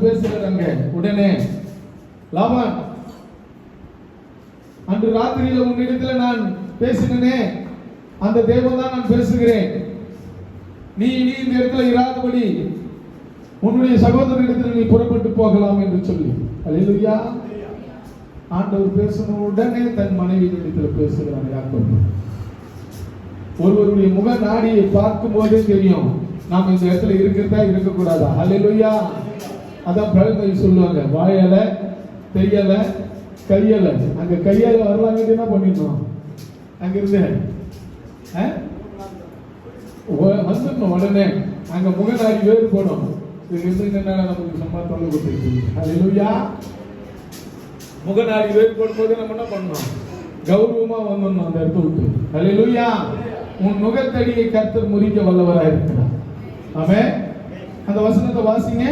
பேசுகிறாங்க. உடனே லாபான், அன்று ராத்திரியில உன்னிடத்தில் நான் பேசினேனே அந்த தேவன் தான் நான் பேசுகிறேன். நீ இந்த இடத்துல இராதபடி உன்னுடைய சகோதரனிடத்தில் நீ புறப்பட்டு போகலாம் என்று சொல்லி. அல்லேலூயா. ஆண்டவர் பேசின உடனே தன் மனைவி இடத்தில் பேசுகிறான் யாக்கோபு. ஒருவருடைய முக நாடியை பார்க்கும் போதே தெரியும் நாம இந்த இடத்துல இருக்கிறதா இருக்கக்கூடாதா. அல்லேலூயா. அதான் பழமொழி சொல்லுவாங்க, வாயல தெரியல கையல. அங்க கையால வரலாம் என்ன பண்ணிடணும், அங்கிருந்து வந்துடணும். உடனே அங்க முகநாடி வேறு போடும். நமக்கு சும்மா தொல்லை கொடுத்துருக்கு. அல்லேலூயா. முகநாடி வேறு போடும்போது நம்ம என்ன பண்ணணும், கௌரவமா வந்துடணும் அந்த இடத்த விட்டு. அல்லேலூயா. உன் முகத்தடியை கர்த்தர் முறிக்க வல்லவராக இருக்கிறார். ஆமென். அந்த வசனத்தை வாசிங்க.